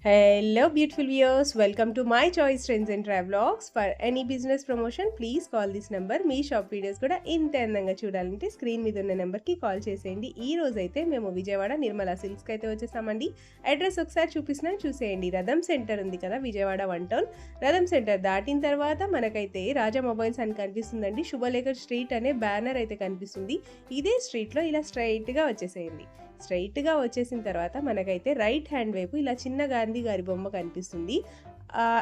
Hello, beautiful viewers. Welcome to my choice trends and travelogs. For any business promotion, please call this number. Me shop videos కూడా ఇంత అందంగా చూడాలంటే screen మీద ఉన్న నెంబర్కి call చేసేయండి. ఈ రోజు అయితే మేము విజయవాడ నిర్మలా సిల్క్స్కి అయితే వచ్చేసామండి. అడ్రస్ ఒకసారి చూపిస్తున్నాను, చూసేయండి. రథం సెంటర్ ఉంది కదా విజయవాడ 1 టౌన్. రథం సెంటర్ దాటిన తర్వాత మనకైతే రాజా మొబైల్స్ అని కనిపిస్తుందండి. శుభలేఖర్ స్ట్రీట్ అనే బ్యానర్ అయితే కనిపిస్తుంది. ఇదే స్ట్రీట్లో ఇలా స్ట్రైట్గా వచ్చేసేయండి. స్ట్రైట్గా వచ్చేసిన తర్వాత మనకైతే రైట్ హ్యాండ్ వైపు ఇలా చిన్న గాంధీ గారి బొమ్మ కనిపిస్తుంది.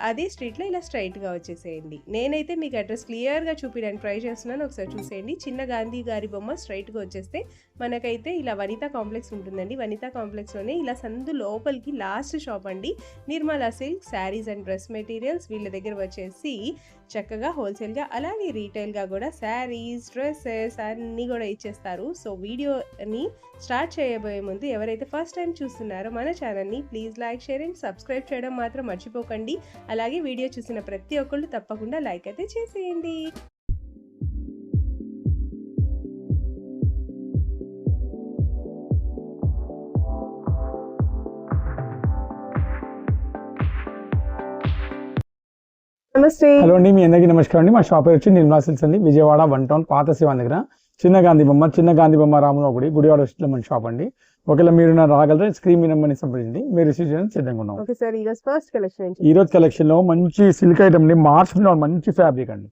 అదే స్ట్రీట్లో ఇలా స్ట్రైట్గా వచ్చేసేయండి. నేనైతే మీకు అడ్రస్ క్లియర్గా చూపించడానికి ట్రై చేస్తున్నాను, ఒకసారి చూసేయండి. చిన్న గాంధీ గారి బొమ్మ స్ట్రైట్గా వచ్చేస్తే మనకైతే ఇలా వనితా కాంప్లెక్స్ ఉంటుందండి. వనితా కాంప్లెక్స్లోనే ఇలా సందు లోపలికి లాస్ట్ షాప్ అండి Nirmala silk saris and dress materials. వీళ్ళ దగ్గర వచ్చేసి చక్కగా హోల్సేల్గా అలాగే రీటైల్గా కూడా శారీస్ డ్రెస్సెస్ అన్నీ కూడా ఇచ్చేస్తారు. సో వీడియోని స్టార్ట్ చేయబోయే ముందు ఎవరైతే ఫస్ట్ టైం చూస్తున్నారో మన ఛానల్ని please like share and subscribe చేయడం మాత్రం మర్చిపోకండి. అలాగే వీడియో చూసిన ప్రతి ఒక్కళ్ళు తప్పకుండా లైక్ అయితే చేసేయండి. నమస్తే. హలో అండి, మీ అందరికీ నమస్కారం అండి. మా షాప్ వచ్చి నిర్మలా సిల్క్స్ అండి, విజయవాడ 1 టౌన్ పాత శివాన్ దగ్గర. చిన్న గాంధీ బొమ్మ రామునోగుడి గుడివాడ స్ట్రీట్లో మన షాప్ అండి. ఒకవేళ మీరు రాగలరా స్క్రీన్ మీద నెంబర్ని సంప్రదించండి. మీరు రిసీవ్ చేయడానికి సిద్ధంగా ఉన్నాం. ఈ రోజు కలెక్షన్ లో మంచి సిల్క్ ఐటమ్ అండి, మార్చ్ మంచి ఫ్యాబ్రిక్ అండి,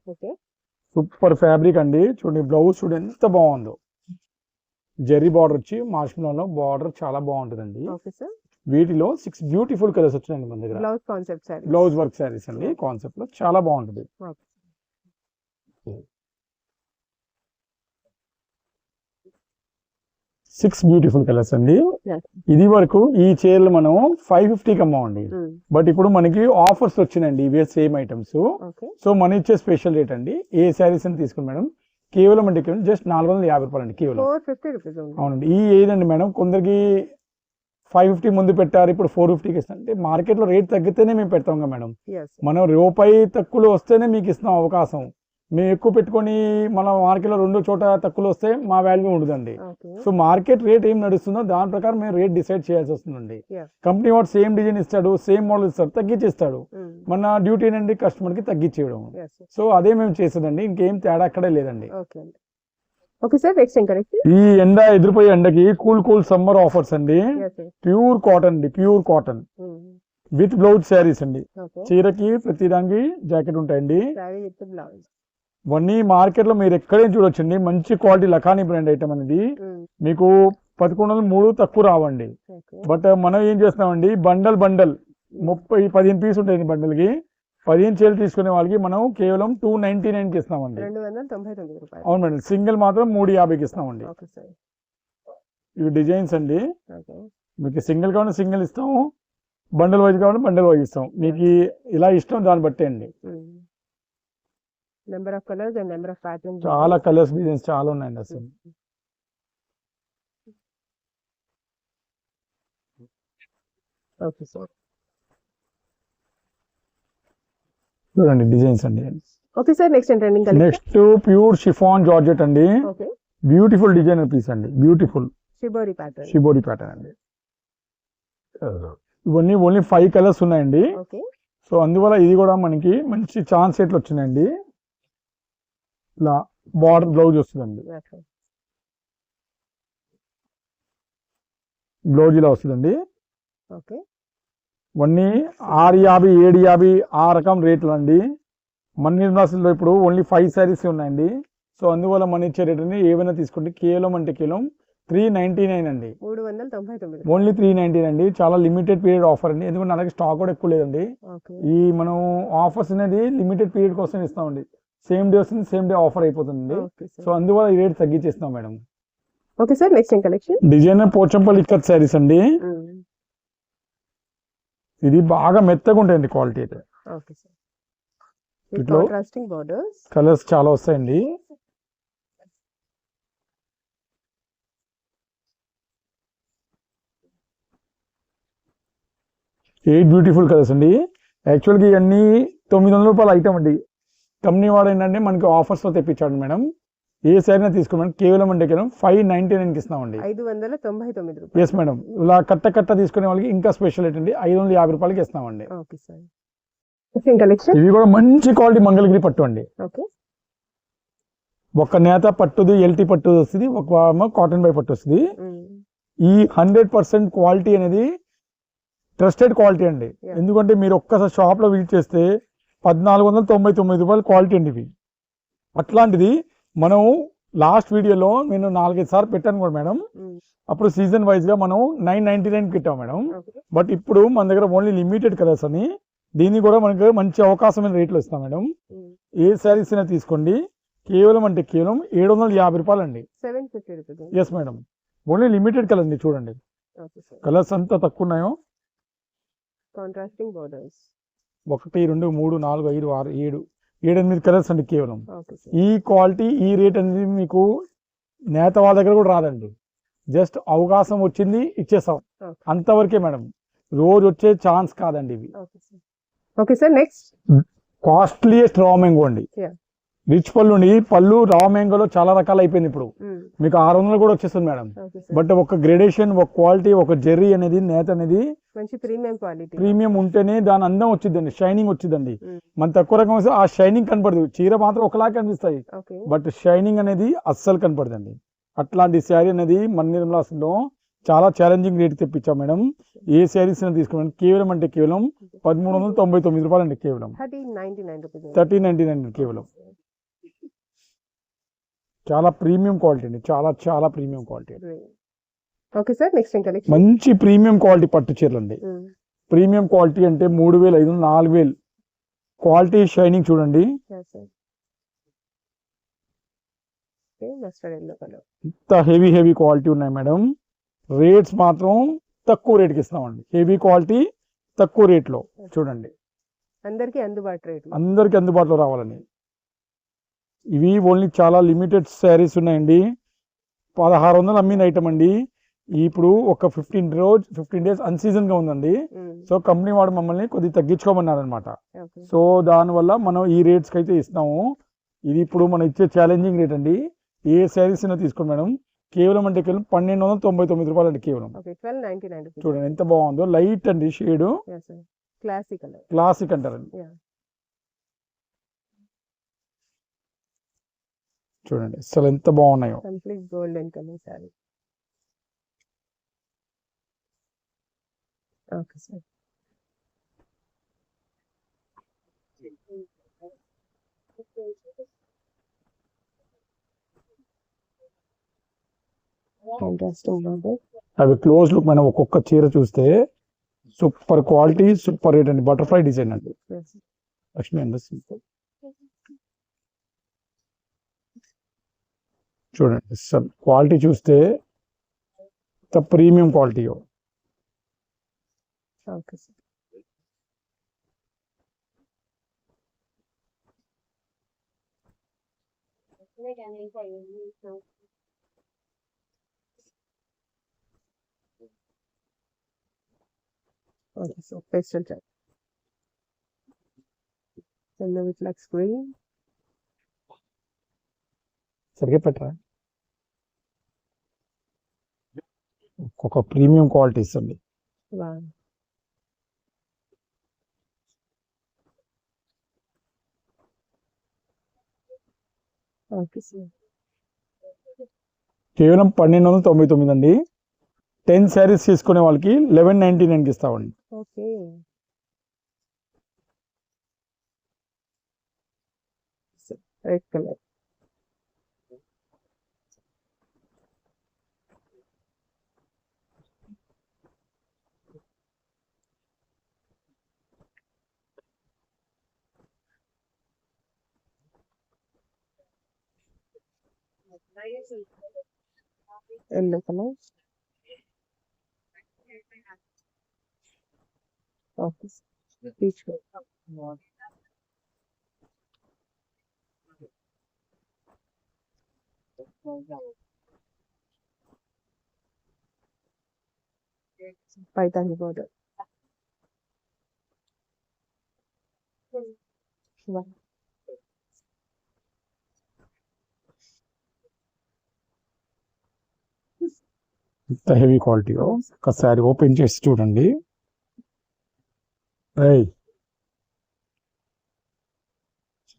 సూపర్ ఫ్యాబ్రిక్ అండి. చూడండి బ్లౌజ్ చూడండి ఎంత బాగుందో. జెర్రీ బార్డర్ వచ్చి మార్చ్ లో బార్డర్ చాలా బాగుంటుందండి. వీటిలో 6 బ్యూటిఫుల్ కలర్స్ వచ్చినాయండి మన దగ్గర. బ్లౌజ్ వర్క్ శారీస్ అండి, కాన్సెప్ట్ లో చాలా బాగుంటుంది. 6 బ్యూటిఫుల్ కలర్స్ అండి. ఇది వరకు ఈ చీరలు మనం 550కి అమ్మామండి, బట్ ఇప్పుడు మనకి ఆఫర్స్ వచ్చినాయండి. ఇవే సేమ్ ఐటమ్స్. సో మన ఇచ్చే స్పెషల్ రేట్ అండి. ఏ శారీస్ అని తీసుకుని మేడం కేవలం అంటే జస్ట్ 450 రూపాయలు అండి, కేవలం. అవునండి. ఈ ఏదండి మేడం, కొందరికి 550 ముందు పెట్టారు, ఇప్పుడు 450కి ఇస్తాం. అంటే మార్కెట్లో రేట్ తగ్గితేనే మేము పెడతాం కదా మేడం. మనం రూపాయి తక్కువలో వస్తేనే మీకు ఇస్తాం అవకాశం. మేము ఎక్కువ పెట్టుకొని మన మార్కెట్లో 2 చోట తక్కువలో వస్తే మా వాల్యూ ఉండదండి. సో మార్కెట్ రేట్ ఏం నడుస్తుందో దాని ప్రకారం మేము రేట్ డిసైడ్ చేయాల్సి వస్తుందండి. కంపెనీ వాడు సేమ్ డిజైన్ ఇస్తాడు, సేమ్ మోడల్ ఇస్తాడు, తగ్గించి ఇస్తాడు. మన డ్యూటీ ఏంటండి కస్టమర్కి తగ్గించేయడం. సో అదే మేము చేసేదండి, ఇంకేం తేడా అక్కడే లేదండి. ఈ ఎండ ఎదిరిపోయే ఎండకి కూల్ సమ్మర్ ఆఫర్స్ అండి. ప్యూర్ కాటన్ అండి, pure cotton with blouse saris అండి. చీరకి ప్రతి దానికి జాకెట్ ఉంటాయండి. ఇవన్నీ మార్కెట్ లో మీరు ఎక్కడైనా చూడొచ్చండి. మంచి క్వాలిటీ లఖానీ బ్రాండ్ ఐటమ్ అనేది మీకు 1103 తక్కువ రావండి. బట్ మనం ఏం చేస్తామండి, బండల్ 15 పీస్ ఉంటాయి బండల్ కి. 15 చీరలు తీసుకునే వాళ్ళకి మనం కేవలం 299కి ఇస్తామండి. అవును మేడం. సింగిల్ మాత్రం 350కి ఇస్తామండి. ఇవి డిజైన్స్ అండి. మీకు సింగిల్ కావాలంటే సింగిల్ ఇస్తాము, బండల్ వైజ్ కావాలంటే బండల్ వైజ్ ఇస్తాం. మీకు ఇలా ఇష్టం దాన్ని బట్టి అండి. చాలా కలర్స్ డిజైన్స్ చాలా ఉన్నాయండి అసలు. చూడండి డిజైన్స్ అండి. నెక్స్ట్ ప్యూర్ షిఫాన్ జార్జెట్ అండి. బ్యూటిఫుల్ డిజైనర్ పీస్ అండి, బ్యూటిఫుల్ షిబోరి ప్యాటర్న్ అండి. ఇవన్నీ ఓన్లీ 5 కలర్స్ ఉన్నాయండి. సో అందువల్ల ఇది కూడా మనకి మంచి ఛాన్స్ రేట్లు వచ్చినాయండి. ఇలా బార్డర్ బ్లౌజ్ వస్తుందండి, బ్లౌజ్ ఇలా వస్తుందండి. ఇవన్నీ 650 750 ఆ రకం రేట్లు అండి. మన నిర్మలాలో ఇప్పుడు ఓన్లీ 5 శారీస్ ఉన్నాయండి. సో అందువల్ల మన ఇచ్చే రేట్ అని ఏమైనా తీసుకుంటే కేవలం 399 అండి, ఓన్లీ 399 అండి. చాలా లిమిటెడ్ పీరియడ్ ఆఫర్ అండి, ఎందుకంటే అలాగే స్టాక్ కూడా ఎక్కువ లేదండి. ఈ మనం ఆఫర్స్ అనేది లిమిటెడ్ పీరియడ్ కోసం ఇస్తామండి. సేమ్ డే వస్తుంది, సేమ్ డే ఆఫర్ అయిపోతుంది. సో అందువల్ల ఈ రేట్ తగ్గించేస్తాం మేడం. డిజైనర్ పోచంపల్లి ఇక్కత్ శారీస్ అండి. ఇది బాగా మెత్తగా ఉంటాయండి క్వాలిటీ అయితే. ఇట్లా కలర్స్ చాలా వస్తాయండి. ఎయిట్ బ్యూటిఫుల్ కలర్స్ అండి. యాక్చువల్గా ఇవన్నీ 900 రూపాయల ఐటమ్ అండి. కంపెనీ వాడు ఏంటంటే మనకి ఆఫర్స్లో తెప్పించాడు మేడం. ఏ శారీ తీసుకోమని కేవలం అంటే కేవలం 599కి ఇస్తామండి. 599 రూపాయలు. Yes madam. ఇలా కట్ట తీసుకునే వాళ్ళకి ఇంకా స్పెషల్ ఏంటండి 550 రూపాయలకి ఇస్తామండి. Okay sir. ఇవి కూడా మంచి క్వాలిటీ మంగళగిరి పట్టు అండి. ఓకే. ఒక నేత పట్టుది ఎల్టీ పట్టు వస్తుంది, ఒక కాటన్ బై పట్టు వస్తుంది. ఈ 100% క్వాలిటీ అనేది ట్రస్టెడ్ క్వాలిటీ అండి. ఎందుకంటే మీరు ఒక్కసారి షాప్ లో విజిట్ చేస్తే 1499 రూపాయలు క్వాలిటీ అండి ఇవి. అట్లాంటిది మనం లాస్ట్ వీడియోలో నేను 4-5 సార్లు పెట్టాను కూడా మేడం. అప్పుడు సీజన్ వైజ్ గా మనం 999 పెట్టాం మేడం. బట్ ఇప్పుడు మన దగ్గర ఓన్లీ లిమిటెడ్ కలర్స్ అని దీన్ని కూడా మనకు మంచి అవకాశమైన రేట్లు ఇస్తాం మేడం. ఏ శారీస్ అయినా తీసుకోండి, కేవలం అంటే కేవలం 750 రూపాయలు అండి. 750 rupees. Yes madam. Only limited colour అండి. చూడండి కలర్స్ అంతా తక్కువ ఉన్నాయో. కాంట్రాస్టింగ్ బోర్డర్స్ 1 2 3 4 5 6 7 8 కలర్స్ అండి కేవలం. ఈ క్వాలిటీ ఈ రేట్ అనేది మీకు నేత వాళ్ళ దగ్గర కూడా రాదండి. జస్ట్ అవకాశం వచ్చింది ఇచ్చేస్తాం అంతవరకే మేడం. రోజు వచ్చే ఛాన్స్ కాదండి ఇవి. Okay sir. Next costliest raw mango అండి. రిచ్ పళ్ళు అండి. పళ్ళు రా మ్యాంగోలో చాలా రకాలు అయిపోయింది. ఇప్పుడు మీకు 600 కూడా వచ్చేస్తుంది మేడం. బట్ ఒక గ్రేడేషన్, ఒక క్వాలిటీ, ఒక జెర్రీ అనేది నేత అనేది మంచి ప్రీమియం క్వాలిటీ, ప్రీమియం ఉంటేనే దాని అందం వచ్చిందండి, షైనింగ్ వచ్చిందండి. మన తక్కువ రకం వస్తే ఆ షైనింగ్ కనపడదు. చీర మాత్రం ఒకలా కనిపిస్తాయి, బట్ షైనింగ్ అనేది అస్సలు కనపడదండి. అట్లాంటి శారీ అనేది మన నిర్మలాలో చాలా ఛాలెంజింగ్ రేట్ తెప్పించాం మేడం. ఏ శారీస్ తీసుకున్నాం కేవలం అంటే కేవలం 1399 రూపాయలు అండి. కేవలం 1399 కేవలం. చాలా ప్రీమియం క్వాలిటీ అండి. చాలా premium quality. Okay sir. Next ఇంకా మంచి ప్రీమియం క్వాలిటీ పట్టు చీరలు అండి. ప్రీమియం క్వాలిటీ అంటే 3500 4000 క్వాలిటీ షైనింగ్ చూడండి. ఇంత హెవీ క్వాలిటీ ఉన్నాయి మేడం. రేట్స్ మాత్రం తక్కువ రేట్కి ఇస్తామండి. హెవీ క్వాలిటీ తక్కువ రేట్లో చూడండి. అందరికీ అందుబాటులో రావాలని. ఇవి ఓన్లీ చాలా లిమిటెడ్ శారీస్ ఉన్నాయండి. 1600 అమ్మిన ఐటమ్ అండి. ఇప్పుడు ఒక 15 డేస్ అన్సీజన్ గా ఉందండి. సో కంపెనీ వాడు మమ్మల్ని కొద్దిగా తగ్గించుకోమన్నారు అనమాట. సో దానివల్ల మనం ఈ రేట్స్ కి అయితే ఇస్తాము. ఇది ఇప్పుడు మనం ఇచ్చే ఛాలెంజింగ్ రేట్ అండి. ఏ శారీస్ అయినా తీసుకోండి మేడం. కేవలం అంటే కేవలం 1299 రూపాయలు అండి. కేవలం 1299. చూడండి ఎంత బాగుందో. లైట్ అండి షేడ్, క్లాసిక్ అంటారండి. చూడండి అసలు ఎంత బాగున్నాయో. Complete golden colour sorry. Okay sir. అవి క్లోజ్ లుక్ మనం ఒక్కొక్క చీర చూస్తే సూపర్ క్వాలిటీ, సూపర్ రేట్ అండి. బటర్ఫ్లై డిజైన్ అండి. లక్ష్మీ అండి. చూడండి అసలు క్వాలిటీ చూస్తే premium quality. Okay sir. Okay, so pastel type. Yellow with like green. సరిగ్గా పెట్టరా. ఒక ప్రీమియం క్వాలిటీస్ అండి. Wow. Okay, sir. కేవలం 1299 అండి. 10 శారీస్ తీసుకునే వాళ్ళకి 1199కి ఇస్తామండి. Okay. Red colour. Yellow color. Okay. Peach color. Python border. Wow. ఇంత హెవీ క్వాలిటీ ఒకసారి ఓపెన్ చేసి చూడండి.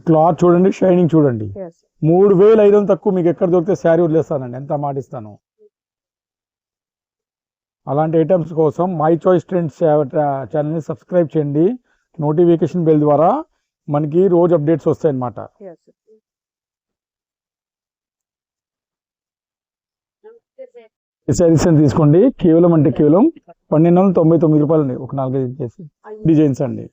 క్లాత్ చూడండి, షైనింగ్ చూడండి. 3,500 తక్కువ మీకు ఎక్కడ దొరికితే శారీ వదిలేస్తానండి, ఎంత మాటిస్తాను. అలాంటి ఐటమ్స్ కోసం మై చాయిస్ ట్రెండ్స్ ఛానల్ని సబ్స్క్రైబ్ చేయండి. నోటిఫికేషన్ బెల్ ద్వారా మనకి రోజు అప్డేట్స్ వస్తాయి అన్నమాట. ఈ శారీస్ అని తీసుకోండి, కేవలం అంటే కేవలం 1,299 రూపాయలు అండి. ఒక 4-5 డిజైన్స్ అండి.